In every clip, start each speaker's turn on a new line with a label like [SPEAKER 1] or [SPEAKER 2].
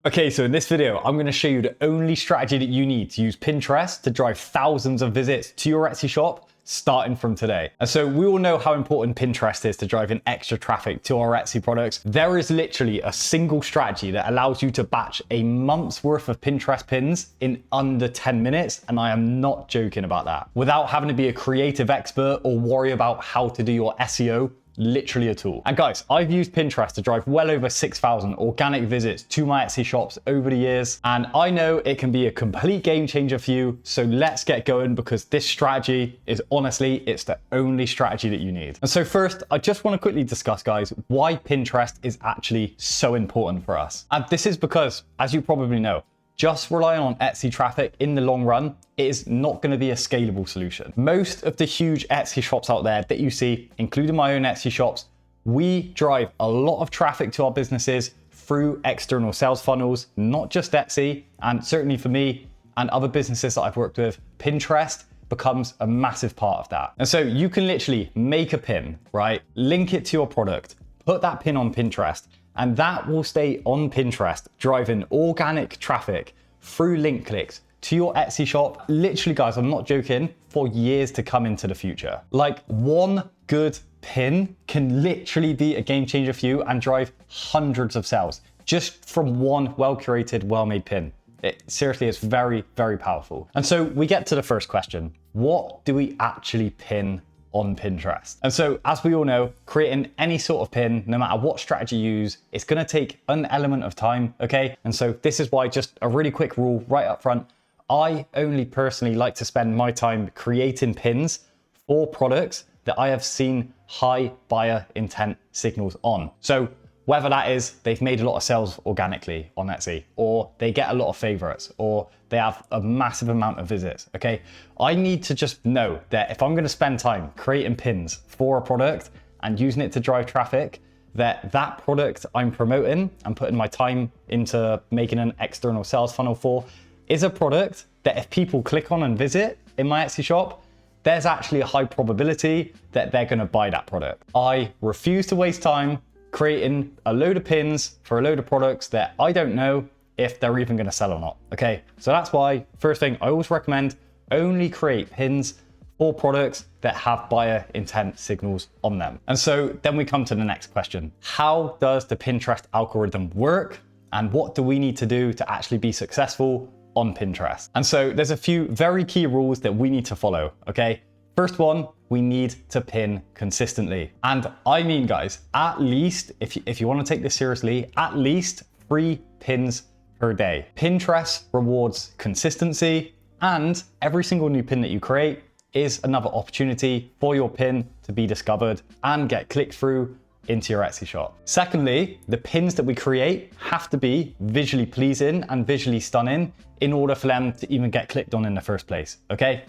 [SPEAKER 1] Okay, so in this video, I'm going to show you the only strategy that you need to use Pinterest to drive thousands of visits to your Etsy shop starting from today. And so we all know how important Pinterest is to driving extra traffic to our Etsy products. There is literally a single strategy that allows you to batch a month's worth of Pinterest pins in under 10 minutes. And I am not joking about that. Without having to be a creative expert or worry about how to do your SEO, literally a tool. And guys, I've used Pinterest to drive well over 6,000 organic visits to my Etsy shops over the years. And I know it can be a complete game changer for you. So let's get going, because this strategy is honestly, it's the only strategy that you need. And so first, I just want to quickly discuss, guys, why Pinterest is actually so important for us. And this is because, as you probably know, just relying on Etsy traffic in the long run is not going to be a scalable solution. Most of the huge Etsy shops out there that you see, including my own Etsy shops, we drive a lot of traffic to our businesses through external sales funnels, not just Etsy. And certainly for me and other businesses that I've worked with, Pinterest becomes a massive part of that. And so you can literally make a pin, right? Link it to your product, put that pin on Pinterest, and that will stay on Pinterest, driving organic traffic through link clicks to your Etsy shop. Literally, guys, I'm not joking, for years to come into the future. Like, one good pin can literally be a game changer for you and drive hundreds of sales just from one well-curated, well-made pin. It seriously is very, very powerful. And so we get to the first question. What do we actually pin on Pinterest? And so, as we all know, creating any sort of pin, no matter what strategy you use, it's going to take an element of time, okay? And so this is why, just a really quick rule right up front, I only personally like to spend my time creating pins for products that I have seen high buyer intent signals on. So whether that is they've made a lot of sales organically on Etsy, or they get a lot of favorites, or they have a massive amount of visits, okay? I need to just know that if I'm gonna spend time creating pins for a product and using it to drive traffic, that product I'm promoting and putting my time into making an external sales funnel for is a product that if people click on and visit in my Etsy shop, there's actually a high probability that they're gonna buy that product. I refuse to waste time creating a load of pins for a load of products that I don't know if they're even going to sell or not. Okay, so that's why, first thing, I always recommend only create pins for products that have buyer intent signals on them. And so then we come to the next question. How does the Pinterest algorithm work? And what do we need to do to actually be successful on Pinterest? And so there's a few very key rules that we need to follow, okay? First one, we need to pin consistently. And I mean, guys, at least, if you want to take this seriously, at least 3 pins per day. Pinterest rewards consistency, and every single new pin that you create is another opportunity for your pin to be discovered and get clicked through into your Etsy shop. Secondly, the pins that we create have to be visually pleasing and visually stunning in order for them to even get clicked on in the first place, okay?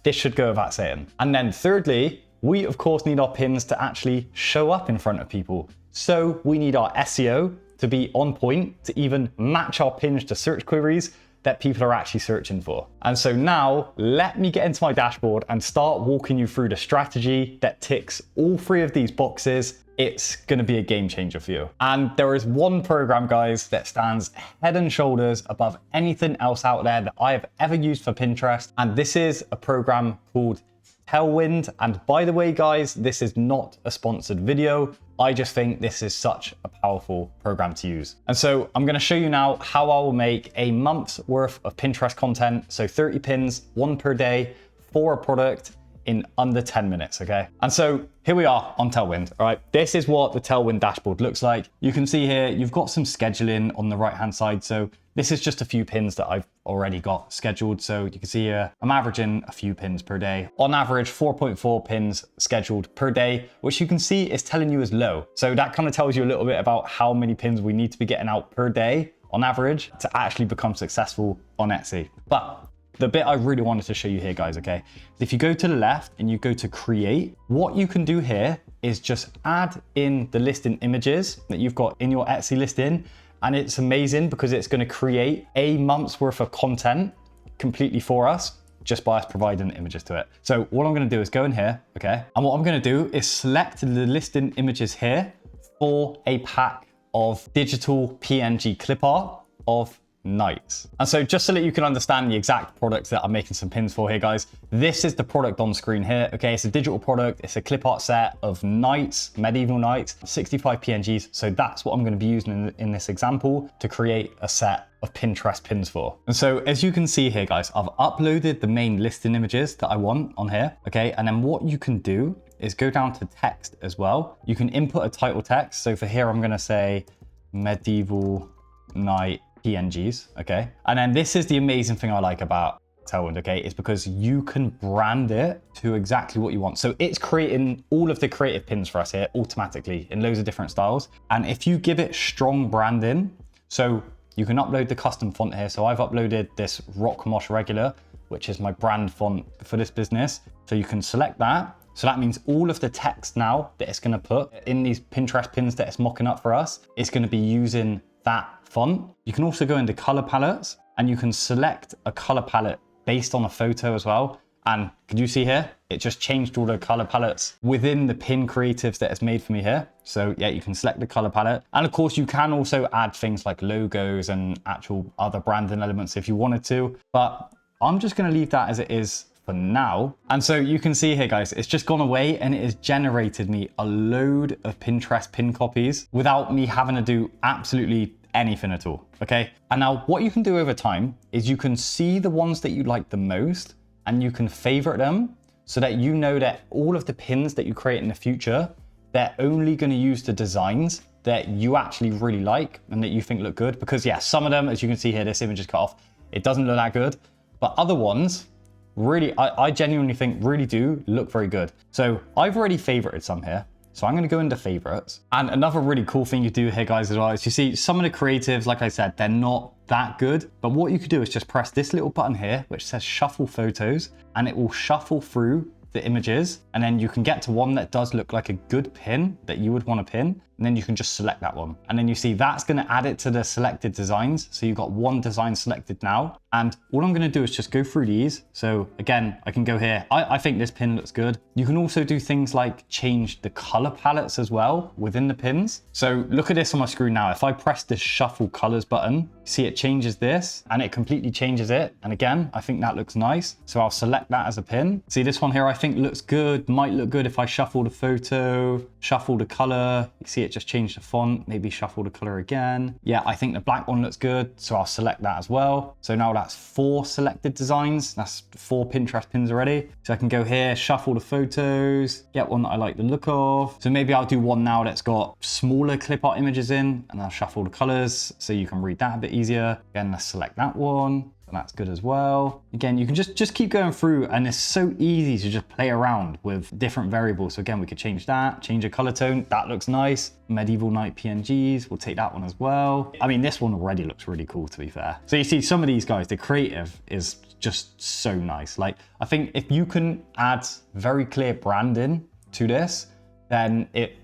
[SPEAKER 1] This should go without saying. And then thirdly, we of course need our pins to actually show up in front of people. So we need our SEO to be on point to even match our pins to search queries that people are actually searching for. And so now let me get into my dashboard and start walking you through the strategy that ticks all 3 of these boxes. It's gonna be a game changer for you. And there is one program, guys, that stands head and shoulders above anything else out there that I have ever used for Pinterest. And this is a program called KITTL. And by the way, guys, this is not a sponsored video. I just think this is such a powerful program to use. And so I'm gonna show you now how I will make a month's worth of Pinterest content. So 30 pins, 1 per day for a product in under 10 minutes, okay? And so here we are on KITTL, all right? This is what the KITTL dashboard looks like. You can see here, you've got some scheduling on the right-hand side. So this is just a few pins that I've already got scheduled. So you can see here, I'm averaging a few pins per day. On average, 4.4 pins scheduled per day, which you can see is telling you is low. So that kind of tells you a little bit about how many pins we need to be getting out per day on average to actually become successful on Etsy. But the bit I really wanted to show you here, guys, okay? If you go to the left and you go to create, what you can do here is just add in the listing images that you've got in your Etsy listing. And it's amazing because it's gonna create a month's worth of content completely for us just by us providing images to it. So what I'm gonna do is go in here, okay? And what I'm gonna do is select the listing images here for a pack of digital PNG clip art of nights. And so just so that you can understand the exact product that I'm making some pins for here, guys, this is the product on screen here. Okay, it's a digital product. It's a clip art set of knights, medieval knights, 65 PNGs. So that's what I'm going to be using in this example to create a set of Pinterest pins for. And so as you can see here, guys, I've uploaded the main listing images that I want on here. Okay, and then what you can do is go down to text as well. You can input a title text. So for here, I'm going to say medieval knight PNGs, okay? And then this is the amazing thing I like about Tailwind, okay? Is because you can brand it to exactly what you want. So it's creating all of the creative pins for us here automatically in loads of different styles. And if you give it strong branding, so you can upload the custom font here. So I've uploaded this Rock Mosh Regular, which is my brand font for this business. So you can select that. So that means all of the text now that it's gonna put in these Pinterest pins that it's mocking up for us, it's gonna be using that font. You can also go into color palettes and you can select a color palette based on a photo as well. And could you see here? It just changed all the color palettes within the pin creatives that it's made for me here. So yeah, you can select the color palette. And of course you can also add things like logos and actual other branding elements if you wanted to, but I'm just gonna leave that as it is for now. And so you can see here, guys, it's just gone away and it has generated me a load of Pinterest pin copies without me having to do absolutely anything at all, okay? And now what you can do over time is you can see the ones that you like the most and you can favorite them so that you know that all of the pins that you create in the future, they're only gonna use the designs that you actually really like and that you think look good. Because yeah, some of them, as you can see here, this image is cut off, it doesn't look that good, but other ones, really, I genuinely think really do look very good. So I've already favorited some here. So I'm gonna go into favorites. And another really cool thing you do here, guys, as well, is you see some of the creatives, like I said, they're not that good. But what you could do is just press this little button here, which says shuffle photos, and it will shuffle through the images. And then you can get to one that does look like a good pin that you would want to pin. And then you can just select that one. And then you see that's going to add it to the selected designs. So you've got one design selected now. And all I'm going to do is just go through these. So again, I can go here. I think this pin looks good. You can also do things like change the color palettes as well within the pins. So look at this on my screen now. If I press this shuffle colors button, see it changes this and it completely changes it. And again, I think that looks nice. So I'll select that as a pin. See this one here, I think looks good. Might look good if I shuffle the photo, shuffle the color. You see it just changed the font, maybe shuffle the color again. Yeah, I think the black one looks good. So I'll select that as well. So now that's 4 selected designs. That's 4 Pinterest pins already. So I can go here, shuffle the photos, get one that I like the look of. So maybe I'll do one now that's got smaller clip art images in and I'll shuffle the colors so you can read that a bit easier. Again, let's select that one. And that's good as well. Again, you can just keep going through and it's so easy to just play around with different variables. So again, we could change that, change a color tone. That looks nice. Medieval Knight PNGs, we'll take that one as well. I mean, this one already looks really cool, to be fair. So you see some of these guys, the creative is just so nice. Like, I think if you can add very clear branding to this, then it,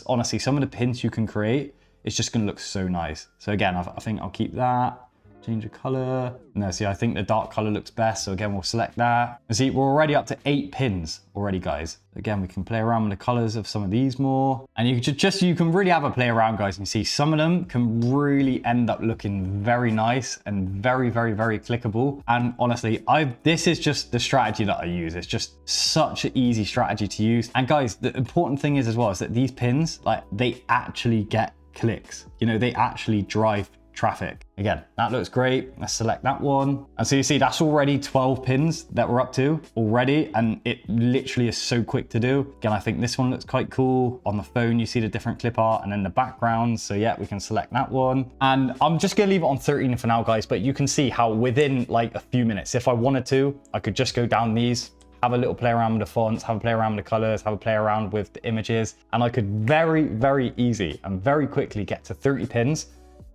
[SPEAKER 1] honestly, some of the pins you can create, it's just gonna look so nice. So again, I think I'll keep that. Change the color. No, see, I think the dark color looks best. So again, we'll select that. And see, we're already up to 8 pins already, guys. Again, we can play around with the colors of some of these more. And you can really have a play around, guys. And see, some of them can really end up looking very nice and very, very, very clickable. And honestly, this is just the strategy that I use. It's just such an easy strategy to use. And guys, the important thing is as well, is that these pins, like, they actually get clicks. You know, they actually drive traffic. Again, that looks great. Let's select that one. And so you see that's already 12 pins that we're up to already. And it literally is so quick to do. Again, I think this one looks quite cool. On the phone, you see the different clip art and then the background. So yeah, we can select that one. And I'm just gonna leave it on 13 for now, guys. But you can see how within like a few minutes, if I wanted to, I could just go down these, have a little play around with the fonts, have a play around with the colors, have a play around with the images. And I could very, very easy and very quickly get to 30 pins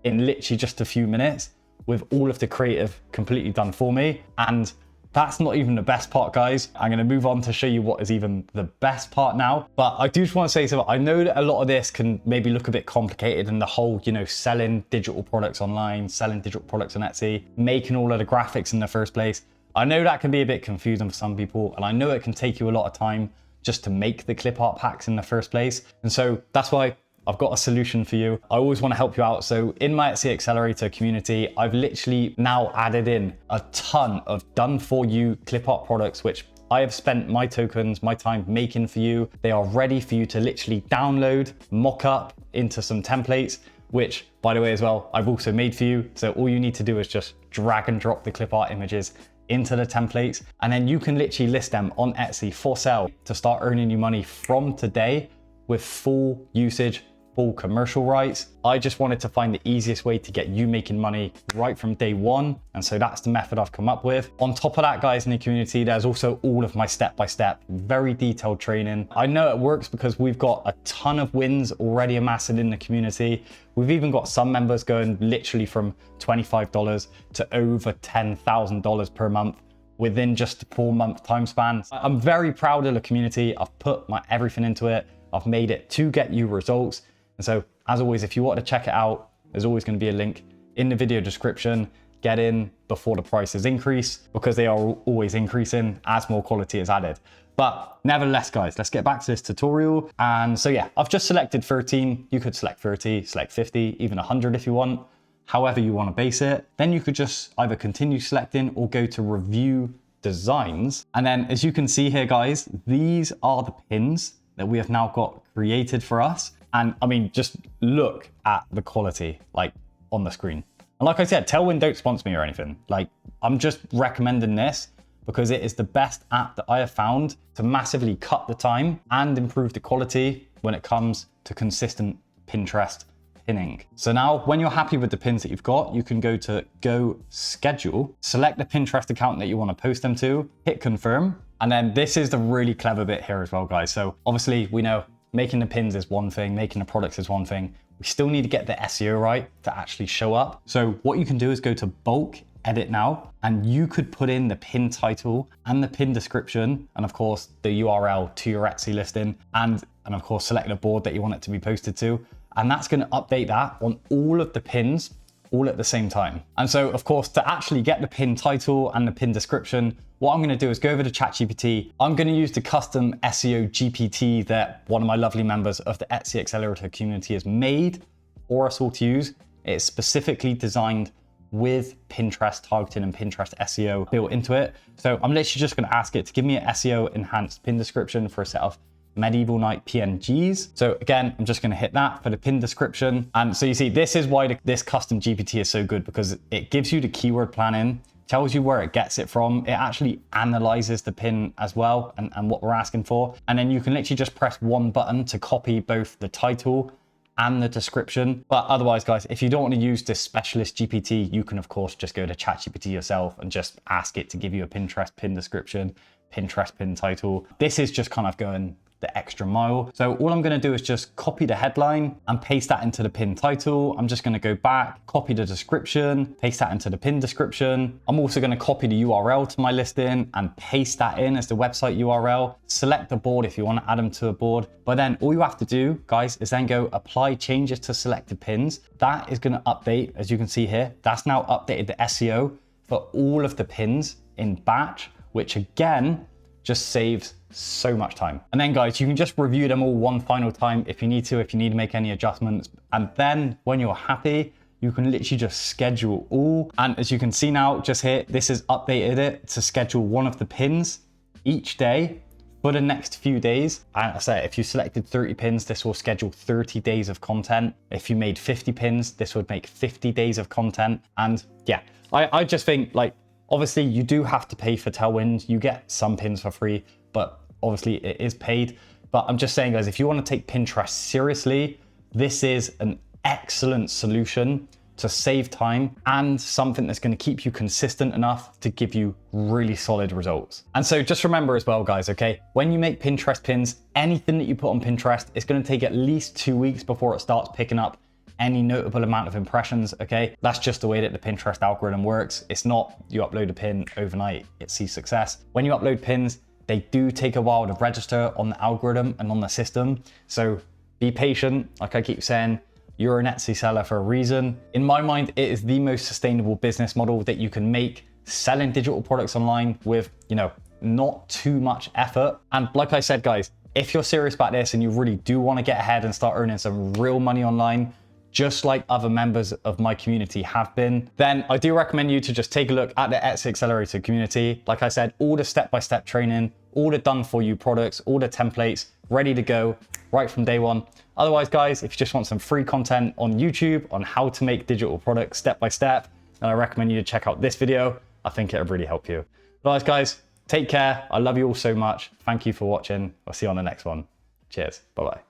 [SPEAKER 1] in literally just a few minutes with all of the creative completely done for me. And that's not even the best part, guys. I'm gonna move on to show you what is even the best part now. But I do just wanna say something. I know that a lot of this can maybe look a bit complicated and the whole, you know, selling digital products online, selling digital products on Etsy, making all of the graphics in the first place. I know that can be a bit confusing for some people. And I know it can take you a lot of time just to make the clip art packs in the first place. And so that's why I've got a solution for you. I always want to help you out. So in my Etsy Accelerator community, I've literally now added in a ton of done for you clip art products, which I have spent my tokens, my time making for you. They are ready for you to literally download, mock up into some templates, which by the way as well, I've also made for you. So all you need to do is just drag and drop the clip art images into the templates, and then you can literally list them on Etsy for sale to start earning you money from today with full usage, full commercial rights. I just wanted to find the easiest way to get you making money right from day one. And so that's the method I've come up with. On top of that, guys, in the community, there's also all of my step-by-step, very detailed training. I know it works because we've got a ton of wins already amassed in the community. We've even got some members going literally from $25 to over $10,000 per month within just a 4-month time span. I'm very proud of the community. I've put my everything into it. I've made it to get you results. And so as always, if you want to check it out, there's always going to be a link in the video description. Get in before the prices increase, because they are always increasing as more quality is added. But nevertheless, guys, let's get back to this tutorial. And so yeah, I've just selected 13. You could select 30, select 50, even 100 if you want, however you want to base it. Then you could just either continue selecting or go to review designs. And then as you can see here, guys, these are the pins that we have now got created for us. And I mean, just look at the quality like on the screen. And like I said, Tailwind don't sponsor me or anything. Like, I'm just recommending this because it is the best app that I have found to massively cut the time and improve the quality when it comes to consistent Pinterest pinning. So now when you're happy with the pins that you've got, you can go to Go Schedule, select the Pinterest account that you want to post them to, hit confirm. And then this is the really clever bit here as well, guys. So obviously we know making the pins is one thing, making the products is one thing. We still need to get the SEO right to actually show up. So what you can do is go to bulk edit now, and you could put in the pin title and the pin description, and of course the URL to your Etsy listing, and of course select the board that you want it to be posted to. And that's going to update that on all of the pins all at the same time. And so of course, to actually get the pin title and the pin description, what I'm going to do is go over to ChatGPT. I'm going to use the custom SEO GPT that one of my lovely members of the Etsy Accelerator community has made for us all to use. It's specifically designed with Pinterest targeting and Pinterest SEO built into it. So I'm literally just going to ask it to give me an SEO enhanced pin description for a set of medieval knight PNGs. So again, I'm just going to hit that for the pin description. And so you see, this is why this custom GPT is so good, because it gives you the keyword planning, tells you where it gets it from. It actually analyzes the pin as well and what we're asking for. And then you can literally just press one button to copy both the title and the description. But otherwise, guys, if you don't want to use this specialist GPT, you can of course just go to ChatGPT yourself and just ask it to give you a Pinterest pin description, Pinterest pin title. This is just kind of going the extra mile. So all I'm going to do is just copy the headline and paste that into the pin title. I'm just going to go back, copy the description, paste that into the pin description. I'm also going to copy the URL to my listing and paste that in as the website URL. Select the board if you want to add them to a board. But then all you have to do, guys, is then go apply changes to selected pins. That is going to update, as you can see here. That's now updated the SEO for all of the pins in batch, which again, just saves so much time. And then guys, you can just review them all one final time if you need to make any adjustments. And then when you're happy, you can literally just schedule all. And as you can see now, just here, this has updated it to schedule one of the pins each day for the next few days. And I say, if you selected 30 pins, this will schedule 30 days of content. If you made 50 pins, this would make 50 days of content. And yeah, I just think, like, obviously you do have to pay for Tailwind. You get some pins for free, but obviously it is paid. But I'm just saying, guys, if you want to take Pinterest seriously, this is an excellent solution to save time and something that's going to keep you consistent enough to give you really solid results. And so just remember as well, guys, okay, when you make Pinterest pins, anything that you put on Pinterest, it's going to take at least 2 weeks before it starts picking up any notable amount of impressions, okay? That's just the way that the Pinterest algorithm works. It's not you upload a pin overnight, it sees success. When you upload pins, they do take a while to register on the algorithm and on the system. So be patient. Like I keep saying, you're an Etsy seller for a reason. In my mind, it is the most sustainable business model that you can make, selling digital products online with, you know, not too much effort. And like I said, guys, if you're serious about this and you really do want to get ahead and start earning some real money online, just like other members of my community have been, then I do recommend you to just take a look at the Etsy Accelerator community. Like I said, all the step-by-step training, all the done for you products, all the templates ready to go right from day one. Otherwise, guys, if you just want some free content on YouTube on how to make digital products step-by-step, then I recommend you to check out this video. I think it would really help you. Otherwise, guys, take care. I love you all so much. Thank you for watching. I'll see you on the next one. Cheers. Bye-bye.